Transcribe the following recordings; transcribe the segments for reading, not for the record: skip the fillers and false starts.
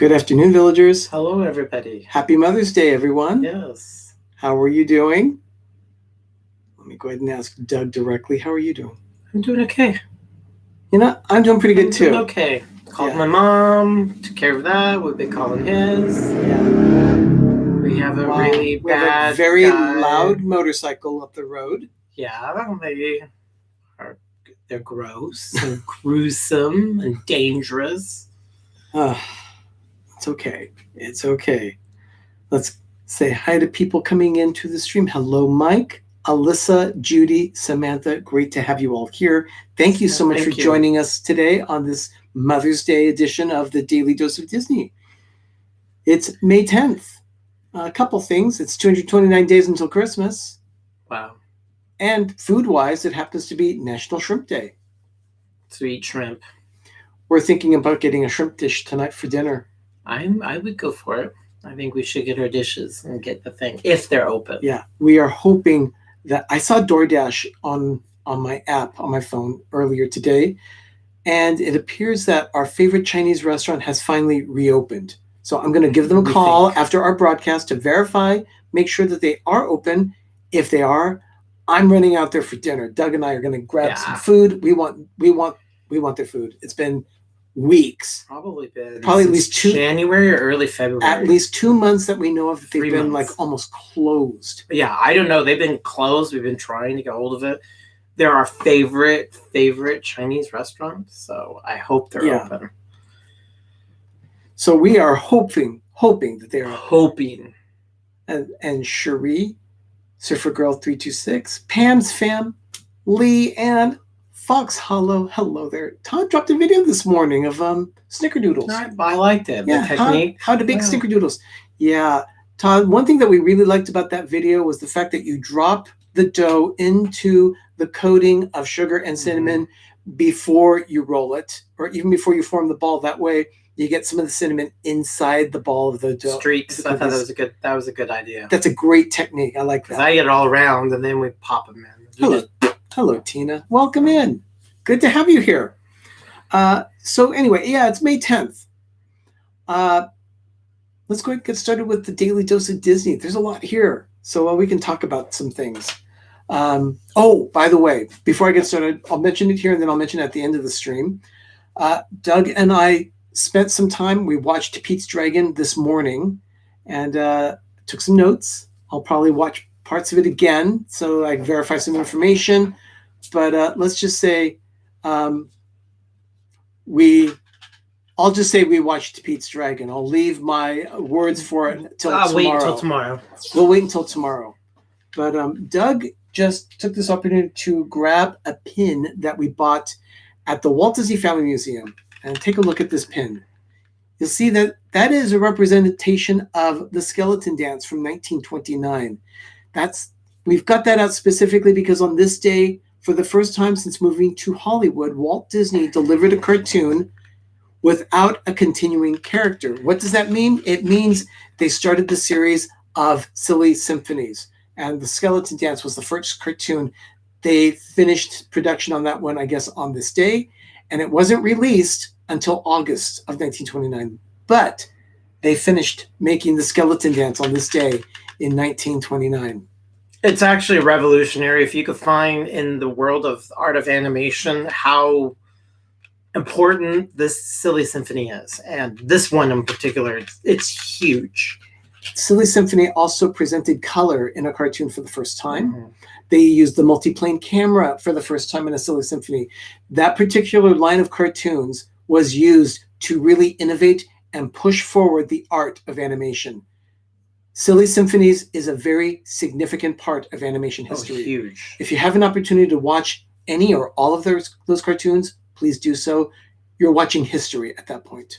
Good afternoon, villagers. Hello, everybody. Happy Mother's Day, everyone. Yes. How are you doing? Let me go ahead and ask Doug directly. How are you doing? I'm doing okay. I'm doing pretty good too. Doing okay. Called my mom, took care of that. We've been calling his. Yeah. We have a We have a very loud motorcycle up the road. Yeah, they're gross and gruesome and dangerous. It's okay. It's okay. Let's say hi to people coming into the stream. Hello, Mike, Alyssa, Judy, Samantha. Great to have you all here. Thank you so much for joining us today on this Mother's Day edition of the Daily Dose of Disney. It's May 10th. A couple things. It's 229 days until Christmas. Wow. And food-wise, it happens to be National Shrimp Day. Sweet shrimp. We're thinking about getting a shrimp dish tonight for dinner. I would go for it. I think we should get our dishes and get the thing, if they're open. Yeah, we are hoping that I saw DoorDash on my app on my phone earlier today, and it appears that our favorite Chinese restaurant has finally reopened. So I'm going to give them a call after our broadcast to verify, make sure that they are open. If they are, I'm running out there for dinner. Doug and I are going to grab some food. We want their food. It's been weeks. Probably at least January or early February. At least 2 months that we know of that they've been like almost closed. Yeah, I don't know. They've been closed. We've been trying to get hold of it. They're our favorite Chinese restaurant, so I hope they're open. So we are hoping that they're hoping. And Cherie, Surfer Girl 326, Pam's Fam, Lee, and Fox hello there. Todd dropped a video this morning of snickerdoodles. I liked it. Yeah, the technique. How to bake snickerdoodles. Yeah, Todd, one thing that we really liked about that video was the fact that you drop the dough into the coating of sugar and cinnamon before you roll it, or even before you form the ball. That way you get some of the cinnamon inside the ball of the dough. Streaks. I thought that was a good idea. That's a great technique. I like that. I get it all around and then we pop them in. Hello, Tina. Welcome in. Good to have you here. So anyway, it's May 10th. Let's go ahead and get started with the Daily Dose of Disney. There's a lot here, so we can talk about some things. By the way, before I get started, I'll mention it here and then I'll mention it at the end of the stream. Doug and I spent some time. We watched Pete's Dragon this morning and took some notes. I'll probably watch parts of it again so I can verify some information. But let's just say I'll just say we watched Pete's Dragon. I'll leave my words for it till tomorrow. Wait until tomorrow. We'll wait until tomorrow. But Doug just took this opportunity to grab a pin that we bought at the Walt Disney Family Museum. And take a look at this pin. You'll see that is a representation of the skeleton dance from 1929. We've got that out specifically because on this day, for the first time since moving to Hollywood, Walt Disney delivered a cartoon without a continuing character. What does that mean? It means they started the series of Silly Symphonies, and the Skeleton Dance was the first cartoon. They finished production on that one, I guess, on this day, and it wasn't released until August of 1929. But they finished making the Skeleton Dance on this day in 1929. It's actually revolutionary. If you could find in the world of art of animation how important this Silly Symphony is, and this one in particular, it's huge. Silly Symphony also presented color in a cartoon for the first time. They used the multiplane camera for the first time in a Silly Symphony. That particular line of cartoons was used to really innovate and push forward the art of animation. Silly Symphonies is a very significant part of animation history. Huge. If you have an opportunity to watch any or all of those cartoons, please do so. You're watching history at that point.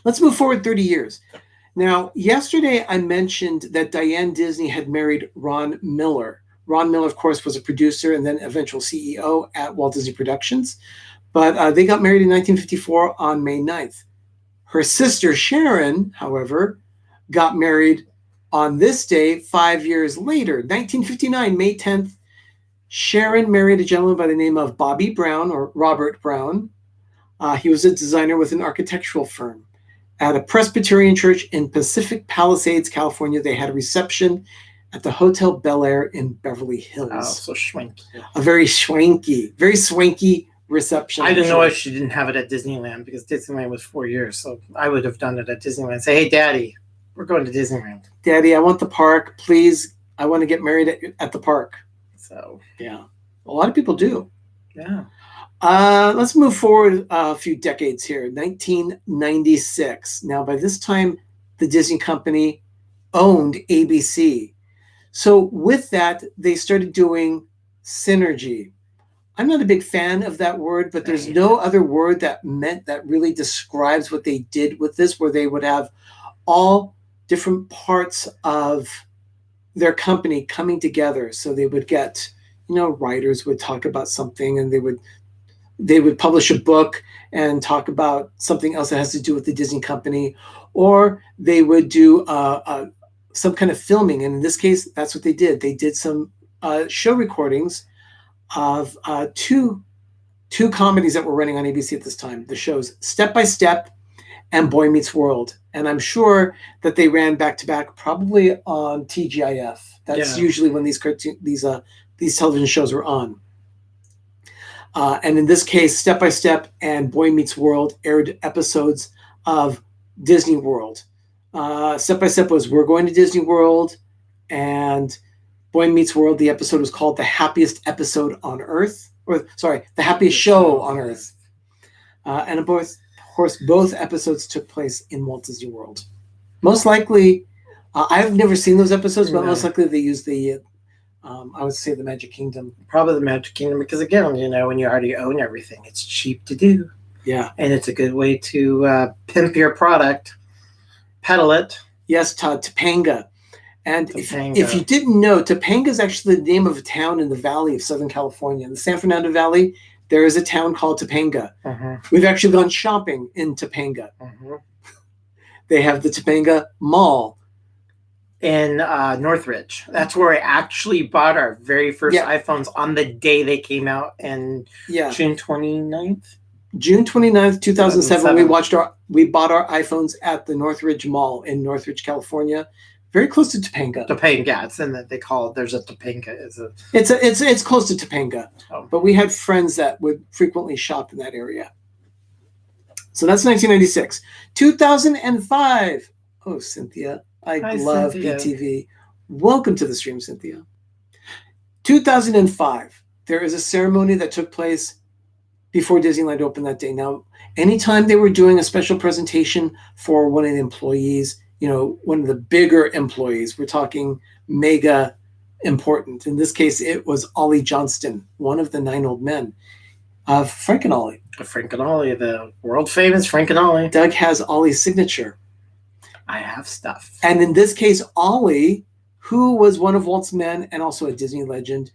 Let's move forward 30 years. Now, yesterday I mentioned that Diane Disney had married Ron Miller. Ron Miller, of course, was a producer and then eventual CEO at Walt Disney Productions. But they got married in 1954 on May 9th. Her sister, Sharon, however, got married on this day 5 years later, 1959, May 10th. Sharon married a gentleman by the name of Bobby Brown, or Robert Brown. He was a designer with an architectural firm. at a Presbyterian church in Pacific Palisades, California. They had a reception at the Hotel Bel Air in Beverly Hills. Oh, so swanky. A very swanky reception. I didn't know if she didn't have it at Disneyland because Disneyland was 4 years. So I would have done it at Disneyland. Say, hey, Daddy, we're going to Disneyland. Daddy, I want the park. Please, I want to get married at the park. So, yeah. A lot of people do. Yeah. Let's move forward a few decades here. 1996. Now, by this time, the Disney company owned ABC. So with that, they started doing synergy. I'm not a big fan of that word, but there's no other word that really describes what they did with this, where they would have all different parts of their company coming together. So they would get, writers would talk about something, and they would publish a book and talk about something else that has to do with the Disney company, or they would do some kind of filming. And in this case, that's what they did. They did some show recordings of two comedies that were running on ABC at this time. The shows Step by Step and Boy Meets World. And I'm sure that they ran back to back, probably on TGIF. That's usually when these television shows were on. And in this case, Step by Step and Boy Meets World aired episodes of Disney World. Step by Step was We're Going to Disney World, and Boy Meets World, the episode was called The Happiest Episode on Earth, The Happiest Show on Earth. And of course, both episodes took place in Walt Disney World. Most likely, I've never seen those episodes, but most likely they used the, I would say, the Magic Kingdom. Probably the Magic Kingdom, because again, when you already own everything, it's cheap to do. Yeah. And it's a good way to pimp your product. Pedal it. Yes, Todd, Topanga. And if you didn't know, Topanga is actually the name of a town in the valley of Southern California. In the San Fernando Valley, there is a town called Topanga. We've actually gone shopping in Topanga. They have the Topanga Mall. In Northridge. That's where I actually bought our very first iPhones on the day they came out in June 29th. June 29th, 2007, we bought our iPhones at the Northridge Mall in Northridge, California, very close to Topanga. Topanga, it's in that they call it. There's a Topanga. It's close to Topanga, but we had friends that would frequently shop in that area. So that's 1996. 2005. Oh, Cynthia, I love Cynthia. PTV. Welcome to the stream, Cynthia. 2005. There is a ceremony that took place before Disneyland opened that day. Now, anytime they were doing a special presentation for one of the employees, one of the bigger employees, we're talking mega important. In this case, it was Ollie Johnston, one of the 9 old men of Frank and Ollie. Frank and Ollie, the world famous Frank and Ollie. Doug has Ollie's signature. I have stuff. And in this case, Ollie, who was one of Walt's men and also a Disney legend,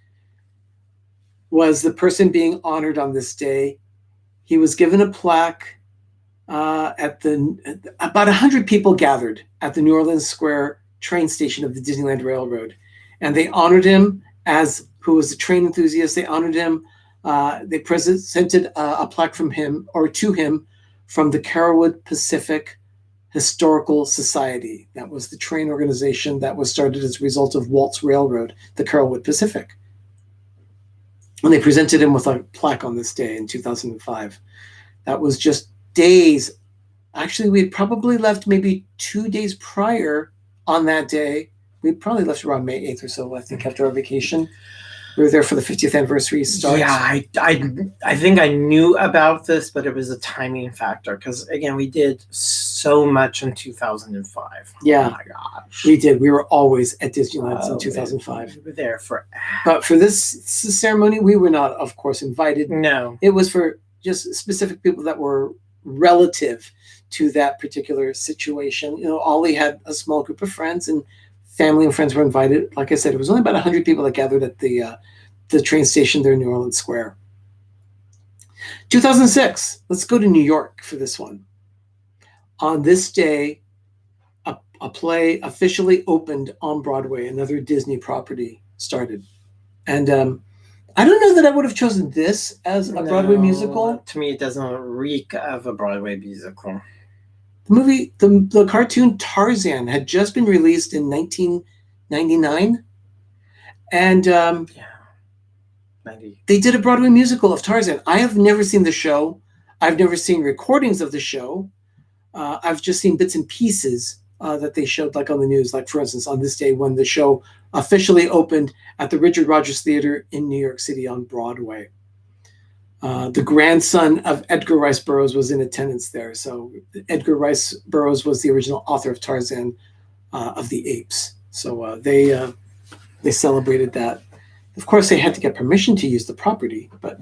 was the person being honored on this day. He was given a plaque about 100 people gathered at the New Orleans Square train station of the Disneyland Railroad. And they honored him who was a train enthusiast. They honored him. They presented a plaque to him from the Carolwood Pacific Historical Society. That was the train organization that was started as a result of Walt's Railroad, the Carolwood Pacific. And they presented him with a plaque on this day in 2005. That was just days. Actually, we had probably left maybe 2 days prior on that day. We probably left around May 8th or so, I think, after our vacation. We were there for the 50th anniversary start. Yeah, I think I knew about this, but it was a timing factor because, again, we did so much in 2005. Yeah. Oh, my gosh. We did. We were always at Disneyland in 2005. We were there for... But for this ceremony, we were not, of course, invited. No. It was for just specific people that were relative to that particular situation. Ollie had a small group of friends, and family and friends were invited. Like I said, it was only about 100 people that gathered at the train station there in New Orleans Square. 2006. Let's go to New York for this one. On this day, a play officially opened on Broadway. Another Disney property started. And I don't know that I would have chosen this as a Broadway musical. To me, it doesn't reek of a Broadway musical. The cartoon Tarzan had just been released in 1999, and Yeah. 90. they did a Broadway musical of Tarzan. I have never seen the show. I've never seen recordings of the show. I've just seen bits and pieces that they showed, like on the news, like for instance, on this day when the show officially opened at the Richard Rogers Theater in New York City on Broadway. The grandson of Edgar Rice Burroughs was in attendance there. So Edgar Rice Burroughs was the original author of Tarzan of the Apes. So they celebrated that. Of course, they had to get permission to use the property, but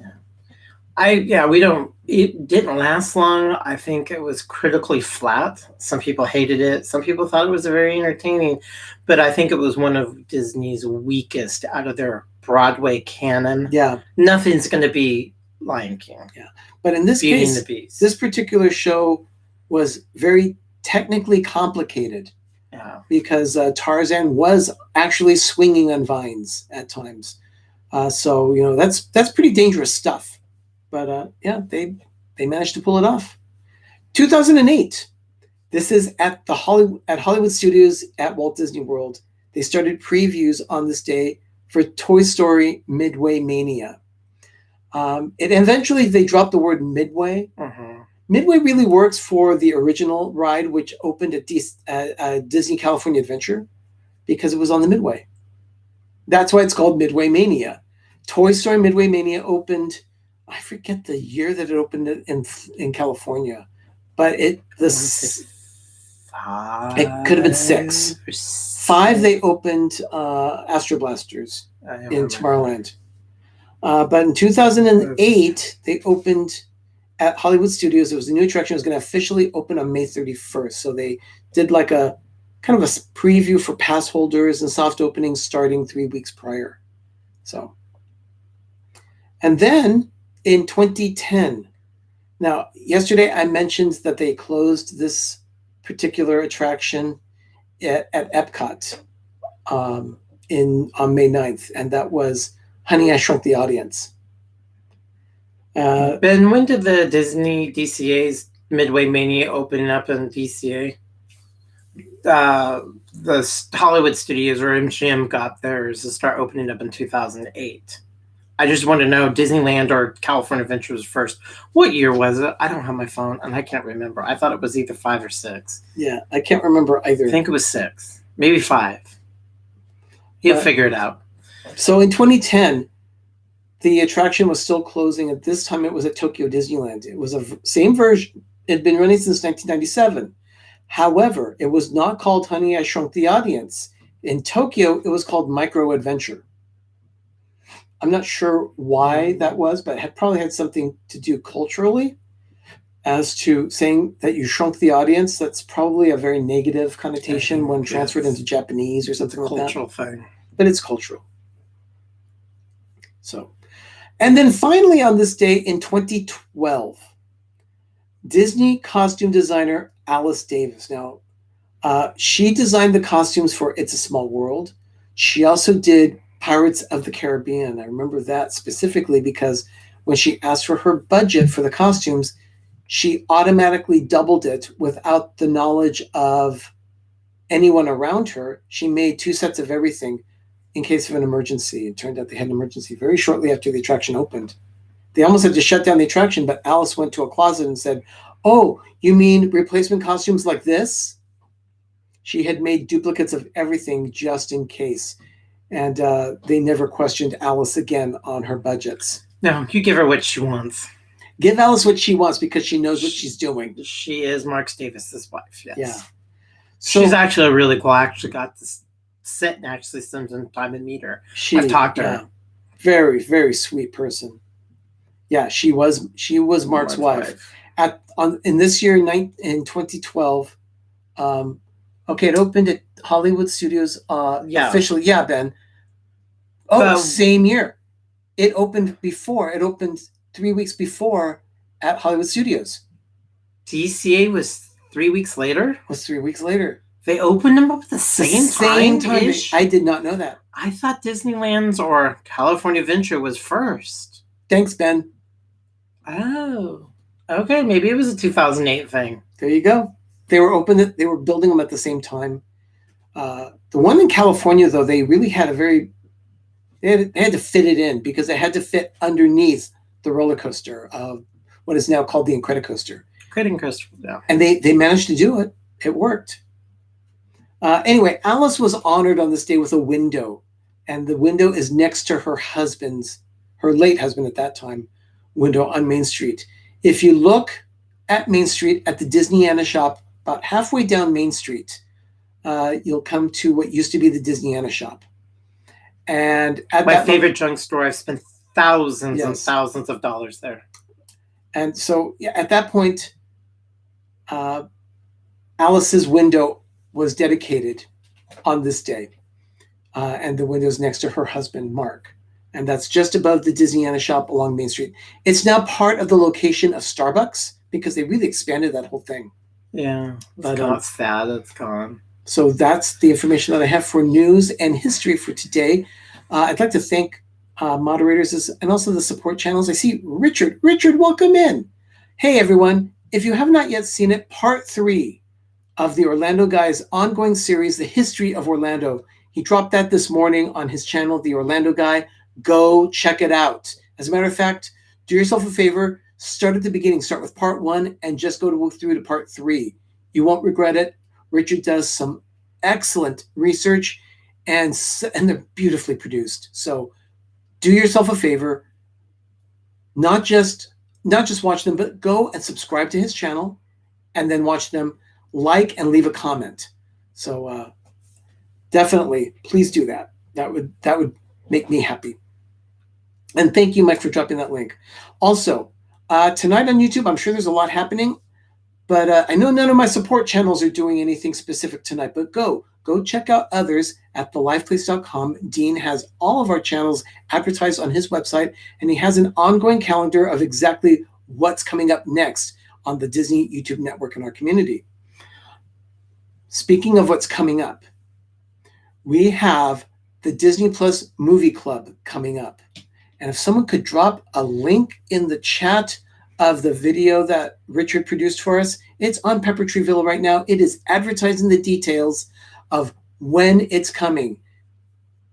it didn't last long. I think it was critically flat. Some people hated it. Some people thought it was very entertaining, but I think it was one of Disney's weakest out of their Broadway canon. Yeah. Nothing's going to be Lion King. Yeah. But in this Beauty case, and the Beast. this particular show was very technically complicated. Yeah. Because Tarzan was actually swinging on vines at times. So, that's pretty dangerous stuff. But they managed to pull it off. 2008. This is at Hollywood Studios at Walt Disney World. They started previews on this day for Toy Story Midway Mania. Eventually they dropped the word Midway. Mm-hmm. Midway really works for the original ride, which opened at Disney California Adventure, because it was on the Midway. That's why it's called Midway Mania. Toy Story Midway Mania opened, I forget the year that it opened in California, but it could have been 6. 5, they opened Astro Blasters in Tomorrowland. But in 2008, they opened at Hollywood Studios. There was a new attraction that was going to officially open on May 31st. So they did like a kind of a preview for pass holders and soft openings starting 3 weeks prior. So, and then in 2010, now yesterday I mentioned that they closed this particular attraction at Epcot on May 9th, and that was Honey, I Shrunk the Audience. Ben, when did the Disney DCA's Midway Mania open up in DCA? The Hollywood Studios or MGM got theirs to start opening up in 2008. I just want to know, Disneyland or California Adventure was first. What year was it? I don't have my phone, and I can't remember. I thought it was either 5 or 6. Yeah, I can't remember either. I think it was 6, maybe 5. He'll figure it out. So in 2010, the attraction was still closing. At this time, it was at Tokyo Disneyland. It was a same version. It had been running since 1997. However, it was not called Honey, I Shrunk the Audience. In Tokyo, it was called Micro Adventure. I'm not sure why that was, but it probably had something to do culturally as to saying that you shrunk the audience. That's probably a very negative connotation when transferred into Japanese or something like that. Cultural thing. But it's cultural. So, and then finally on this day in 2012, Disney costume designer Alice Davis. Now, she designed the costumes for It's a Small World. She also did Pirates of the Caribbean. I remember that specifically because when she asked for her budget for the costumes, she automatically doubled it without the knowledge of anyone around her. She made 2 sets of everything in case of an emergency. It turned out they had an emergency very shortly after the attraction opened. They almost had to shut down the attraction, but Alice went to a closet and said, "Oh, you mean replacement costumes like this?" She had made duplicates of everything just in case. And they never questioned Alice again on her budgets. No, you give her what she wants. Give Alice what she wants because she knows what she's doing. She is Mark Davis's wife, yes. Yeah. So, she's actually really cool. I actually got to sit and actually spend some time and meet her. I've talked to her. Very, very sweet person. Yeah, she was Mark's wife. In this year, in 2012, it opened at Hollywood Studios officially. Yeah, Ben. Same year. It opened before. It opened 3 weeks before at Hollywood Studios. DCA was 3 weeks later? It was 3 weeks later. They opened them up at the same time? I did not know that. I thought Disneyland's or California Adventure was first. Thanks, Ben. Oh. Okay, maybe it was a 2008 thing. There you go. They were open. They were building them at the same time. The one in California, though, they really had they had to fit it in because they had to fit underneath the roller coaster of what is now called the Incredicoaster. Incredicoaster, yeah. And they managed to do it. It worked. Anyway, Alice was honored on this day with a window, and the window is next to her late husband at that time, window on Main Street. If you look at Main Street at the Disneyana shop, about halfway down Main Street, you'll come to what used to be the Disneyana shop. And at my favorite junk store, I've spent thousands and thousands of dollars there. And so at that point, Alice's window was dedicated on this day. And the window's next to her husband, Mark. And that's just above the Disneyana shop along Main Street. It's now part of the location of Starbucks because they really expanded that whole thing. Yeah, it's sad. It's gone. So that's the information that I have for news and history for today. I'd like to thank moderators and also the support channels. I see Richard. Richard, welcome in. Hey, everyone. If you have not yet seen it, part 3 of the Orlando Guy's ongoing series, The History of Orlando. He dropped that this morning on his channel, The Orlando Guy. Go check it out. As a matter of fact, do yourself a favor. Start at the beginning. Start with part 1 and just go through to part 3. You won't regret it. Richard does some excellent research and they're beautifully produced. So do yourself a favor. Not just watch them, but go and subscribe to his channel and then watch them, like and leave a comment. So definitely, please do that. That would make me happy. And thank you, Mike, for dropping that link. Also, tonight on YouTube, I'm sure there's a lot happening, but I know none of my support channels are doing anything specific tonight, but go check out others at thelifeplace.com. Dean has all of our channels advertised on his website, and he has an ongoing calendar of exactly what's coming up next on the Disney YouTube network in our community. Speaking of what's coming up, we have the Disney Plus Movie Club coming up. And if someone could drop a link in the chat of the video that Richard produced for us, it's on Pepper Tree Villa right now. It is advertising the details of when it's coming.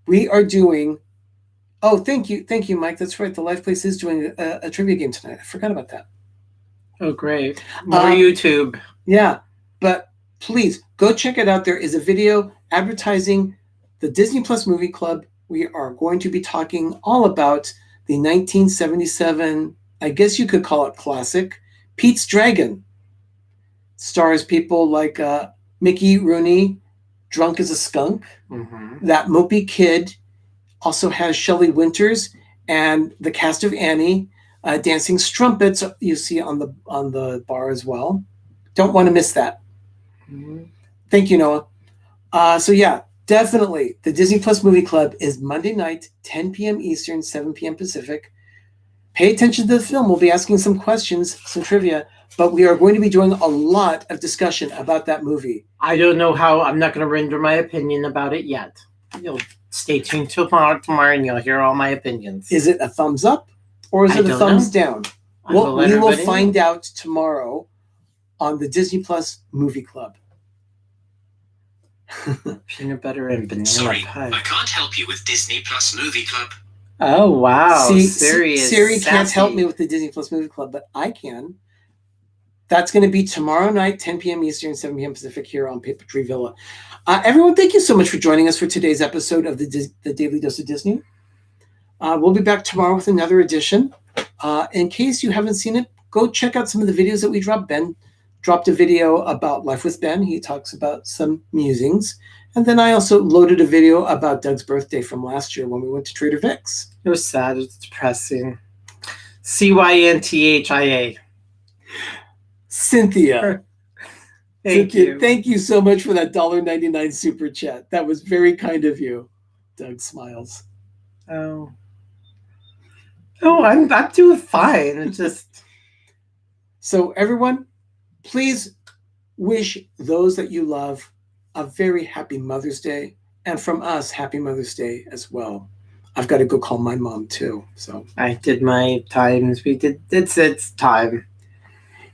We are doing, thank you, Mike. That's right. The Life Place is doing a trivia game tonight. I forgot about that. Oh, great. More YouTube. Yeah, but please go check it out. There is a video advertising the Disney Plus Movie Club. We are going to be talking all about the 1977, I guess you could call it classic, Pete's Dragon. Stars people like Mickey Rooney, drunk as a skunk. Mm-hmm. That mopey kid also has Shelley Winters and the cast of Annie, dancing strumpets you see on the bar as well. Don't want to miss that. Mm-hmm. Thank you, Noah. So yeah, definitely the Disney Plus Movie Club is Monday night, 10 p.m. Eastern, 7 p.m. Pacific. Pay attention to the film. We'll be asking some questions, some trivia, but we are going to be doing a lot of discussion about that movie. I don't know how. I'm not going to render my opinion about it yet. You'll stay tuned till tomorrow and you'll hear all my opinions. Is it a thumbs up or is it a thumbs down? Well, we will find out tomorrow on the Disney Plus Movie Club. Peanut butter and banana pie. I can't help you with Disney Plus Movie Club. Oh, wow. See, Siri can't help me with the Disney Plus Movie Club, but I can. That's going to be tomorrow night, 10 p.m. Eastern, 7 p.m. Pacific here on Paper Tree Villa. Everyone, thank you so much for joining us for today's episode of the Daily Dose of Disney. We'll be back tomorrow with another edition. In case you haven't seen it, go check out some of the videos that we dropped. Ben dropped a video about Life with Ben. He talks about some musings. And then I also loaded a video about Doug's birthday from last year when we went to Trader Vic's. It was sad. It was depressing. Cynthia. Cynthia. Thank you. Thank you so much for that $1.99 super chat. That was very kind of you. Doug smiles. Oh, I'm doing fine. It's just... So everyone, please wish those that you love a very happy Mother's Day. And from us, happy Mother's Day as well. I've got to go call my mom too. So I did my times. It's time.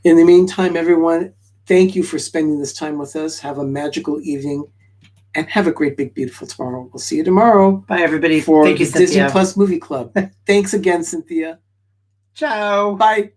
In the meantime, everyone, Thank you for spending this time with us. Have a magical evening and have a great, big, beautiful tomorrow. We'll see you tomorrow. Bye, everybody. For Thank you, the Disney Cynthia. Plus Movie Club. Thanks again, Cynthia. Ciao. Bye.